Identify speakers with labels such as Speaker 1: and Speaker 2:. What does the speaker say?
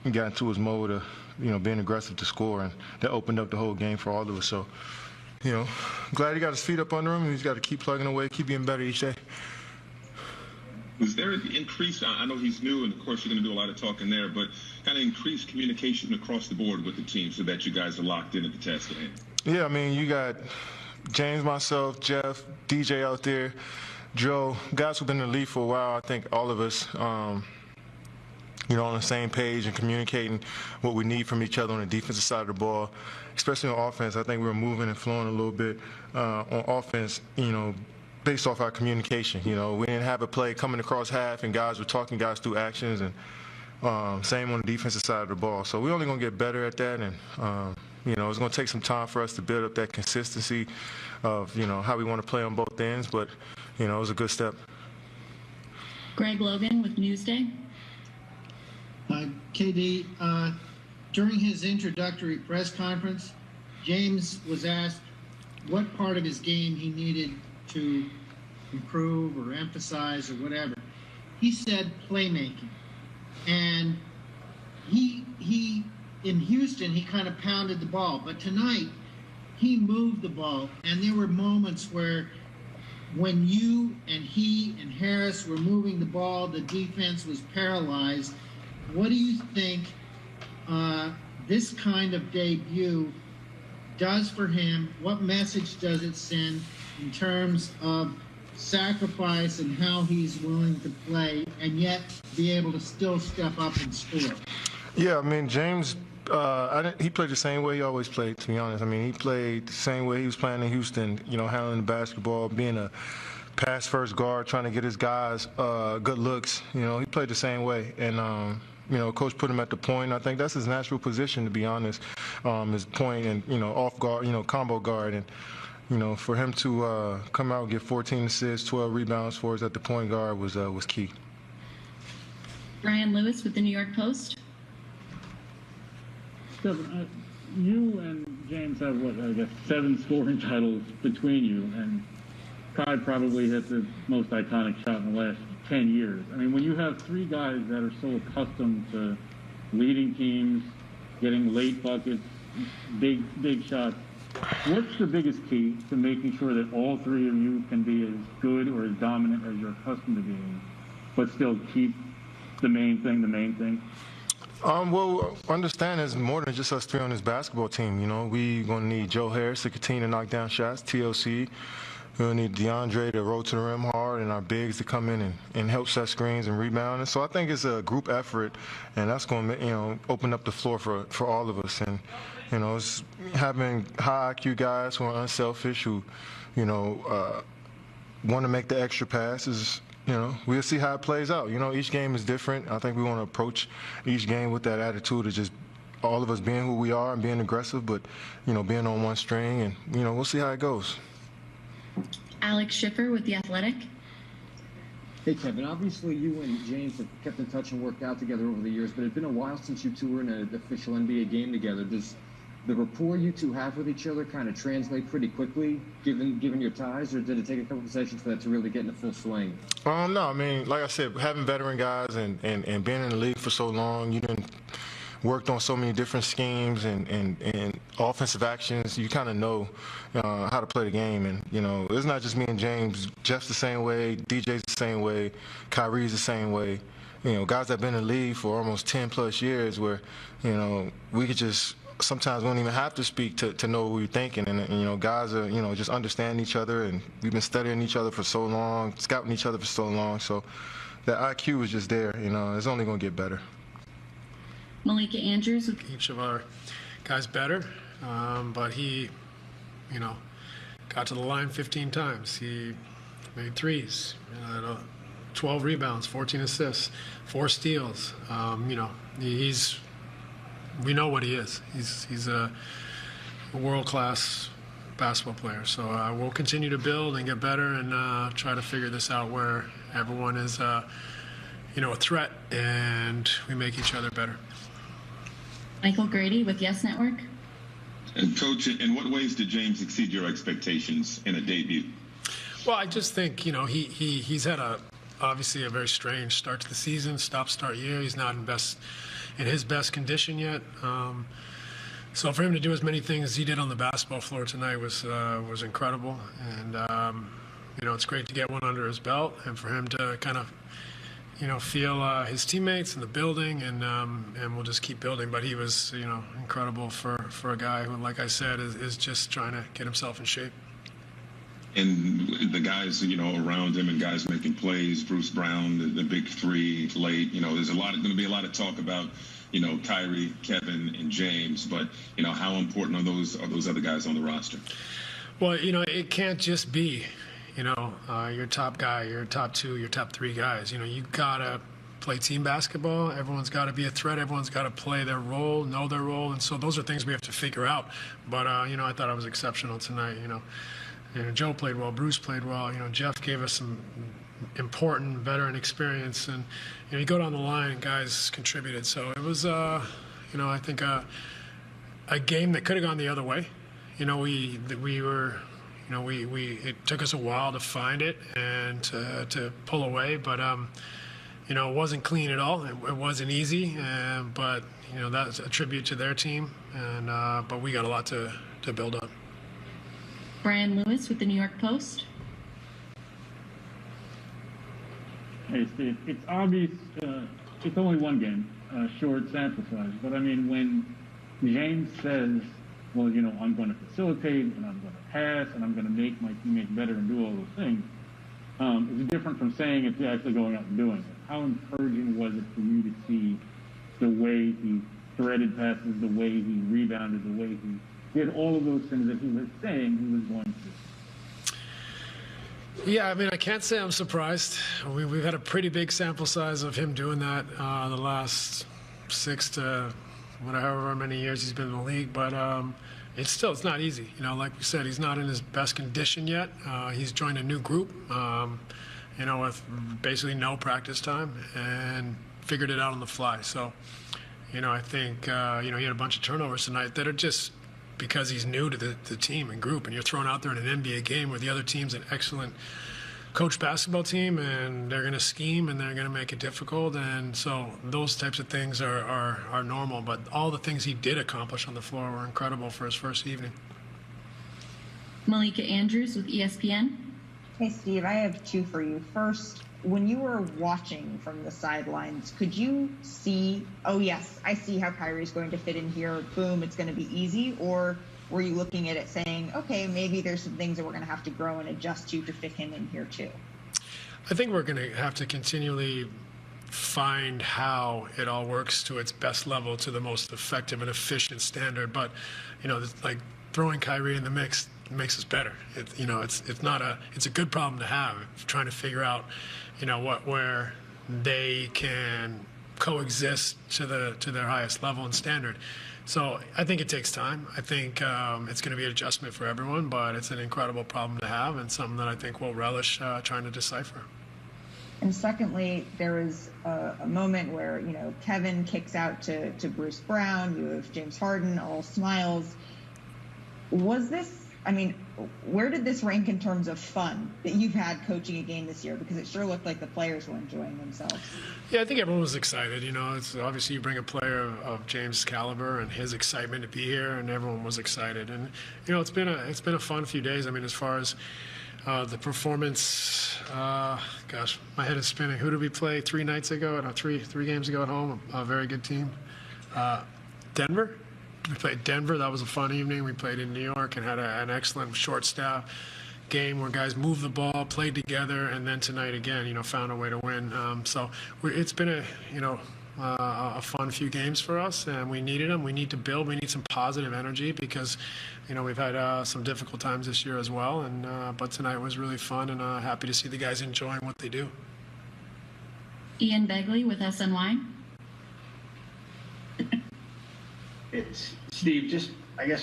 Speaker 1: got into his mode of, being aggressive to score, and that opened up the whole game for all of us. So, glad he got his feet up under him, and he's got to keep plugging away, keep getting better each day.
Speaker 2: Was there an increase? I know he's new, and of course you're going to do a lot of talking there, but kind of increased communication across the board with the team so that you guys are locked in at the task at hand?
Speaker 1: Yeah, I mean, you got James, myself, Jeff, DJ out there, Joe, guys who've been in the league for a while. I think all of us, on the same page and communicating what we need from each other on the defensive side of the ball, especially on offense. I think we were moving and flowing a little bit on offense, based off our communication. We didn't have a play coming across half and guys were talking guys through actions, and same on the defensive side of the ball. So we're only going to get better at that, and it's going to take some time for us to build up that consistency of how we want to play on both ends, but it was a good step.
Speaker 3: Greg Logan with Newsday.
Speaker 4: KD, during his introductory press conference, James was asked what part of his game he needed to improve or emphasize or whatever. He said playmaking. And he in Houston, he kind of pounded the ball. But tonight, he moved the ball. And there were moments where when you and he and Harris were moving the ball, the defense was paralyzed. What do you think this kind of debut does for him? What message does it send in terms of sacrifice and how he's willing to play and yet be able to still step up and score?
Speaker 1: Yeah, I mean, James, he played the same way he always played, to be honest. I mean, he played the same way he was playing in Houston, handling the basketball, being a pass-first guard, trying to get his guys good looks. He played the same way. And, Coach put him at the point. I think that's his natural position, to be honest, his point and, off guard, combo guard. And, for him to come out and get 14 assists, 12 rebounds for us at the point guard was key.
Speaker 3: Brian Lewis with the New York Post.
Speaker 5: Stephen, you and James have, 7 scoring titles between you, and Pride probably hit the most iconic shot in the last 10 years. I mean, when you have 3 guys that are so accustomed to leading teams, getting late buckets, big shots, what's the biggest key to making sure that all 3 of you can be as good or as dominant as you're accustomed to being, but still keep the main thing?
Speaker 1: Well, understand there's more than just us 3 on this basketball team. We're going to need Joe Harris to continue to knock down shots, TLC. We'll need DeAndre to roll to the rim hard, and our bigs to come in and help set screens and rebound. And so I think it's a group effort, and that's going to open up the floor for all of us. And it's having high IQ guys who are unselfish, who want to make the extra passes. We'll see how it plays out. Each game is different. I think we want to approach each game with that attitude of just all of us being who we are and being aggressive, but being on one string, and we'll see how it goes.
Speaker 3: Alex Schiffer with The Athletic.
Speaker 6: Hey, Kevin, obviously you and James have kept in touch and worked out together over the years, but it's been a while since you two were in an official NBA game together. Does the rapport you two have with each other kind of translate pretty quickly, given your ties, or did it take a couple of sessions for that to really get in full swing?
Speaker 1: No, I mean, like I said, having veteran guys and being in the league for so long, you didn't worked on so many different schemes and offensive actions. You kind of know how to play the game. And, it's not just me and James. Jeff's the same way. DJ's the same way. Kyrie's the same way. Guys that have been in the league for almost 10-plus years where, we could just sometimes we don't even have to speak to know what we're thinking. And, guys are, just understanding each other. And we've been studying each other for so long, scouting each other for so long. So that IQ is just there. It's only going to get better.
Speaker 3: Malika Andrews with
Speaker 7: each of our guys better, but he, got to the line 15 times. He made threes, 12 rebounds, 14 assists, 4 steals. We know what he is. He's a world-class basketball player. So we'll continue to build and get better and try to figure this out where everyone is, a threat and we make each other better.
Speaker 3: Michael Grady with Yes Network.
Speaker 2: And Coach, in what ways did James exceed your expectations in a debut?
Speaker 7: Well, I just think, he's had obviously a very strange start to the season, stop-start year. He's not in in his best condition yet. So for him to do as many things as he did on the basketball floor tonight was incredible. And, it's great to get one under his belt and for him to kind of, feel his teammates in the building, and we'll just keep building. But he was, incredible for a guy who, like I said, is just trying to get himself in shape.
Speaker 2: And the guys, around him and guys making plays, Bruce Brown, the big three late, there's going to be a lot of talk about, Kyrie, Kevin, and James. But, how important are those other guys on the roster?
Speaker 7: Well, it can't just be, your top guy, your top two, your top three guys. You got to play team basketball. Everyone's got to be a threat. Everyone's got to play their role, know their role. And so those are things we have to figure out. But, I thought I was exceptional tonight, Joe played well. Bruce played well. Jeff gave us some important veteran experience. And, you go down the line and guys contributed. So it was, I think a game that could have gone the other way. We were... it took us a while to find it and to pull away, but it wasn't clean at all. It wasn't easy, but that's a tribute to their team, and but we got a lot to build on.
Speaker 3: Brian Lewis with the New York Post.
Speaker 5: Hey Steve, it's obvious. It's only one game, short sample size, but I mean when James says, well, I'm going to facilitate, and I'm going to pass, and I'm going to make my teammates better and do all those things. It's different from saying it's actually going out and doing it. How encouraging was it for you to see the way he threaded passes, the way he rebounded, the way he did all of those things that he was saying he was going to?
Speaker 7: Yeah, I mean, I can't say I'm surprised. We've had a pretty big sample size of him doing that the last 6 to however many years he's been in the league, but it's not easy. Like we said, he's not in his best condition yet. He's joined a new group, with basically no practice time, and figured it out on the fly. So, I think, he had a bunch of turnovers tonight that are just because he's new to the team and group, and you're thrown out there in an NBA game where the other team's an excellent coach basketball team, and they're going to scheme and they're going to make it difficult, and so those types of things are normal. But all the things he did accomplish on the floor were incredible for his first evening.
Speaker 3: Malika Andrews with ESPN.
Speaker 8: Hey Steve, I have two for you. First, when you were watching from the sidelines, could you see, oh yes, I see how Kyrie's going to fit in here, boom, it's going to be easy? Or were you looking at it saying, okay, maybe there's some things that we're going to have to grow and adjust to fit him in here too?
Speaker 7: I think we're going to have to continually find how it all works to its best level, to the most effective and efficient standard. But, like throwing Kyrie in the mix makes us better. It's a good problem to have, trying to figure out, where they can coexist to their highest level and standard. So I think it takes time. I think it's going to be an adjustment for everyone, but it's an incredible problem to have and something that I think we'll relish trying to decipher.
Speaker 8: And secondly, there was a moment where, Kevin kicks out to Bruce Brown. You have James Harden, all smiles. Where did this rank in terms of fun that you've had coaching a game this year? Because it sure looked like the players were enjoying themselves.
Speaker 7: Yeah, I think everyone was excited. It's obviously you bring a player of James' caliber and his excitement to be here, and everyone was excited. And it's been a fun few days. I mean, as far as the performance, gosh, my head is spinning. Who did we play 3 nights ago? Three games ago at home. A very good team. Denver. We played Denver. That was a fun evening. We played in New York and had an excellent short staff game where guys moved the ball, played together, and then tonight again, found a way to win. So it's been a fun few games for us, and we needed them. We need to build. We need some positive energy because, we've had some difficult times this year as well. And but tonight was really fun, and happy to see the guys enjoying what they do.
Speaker 3: Ian Begley with SNY.
Speaker 9: It's Steve, just I guess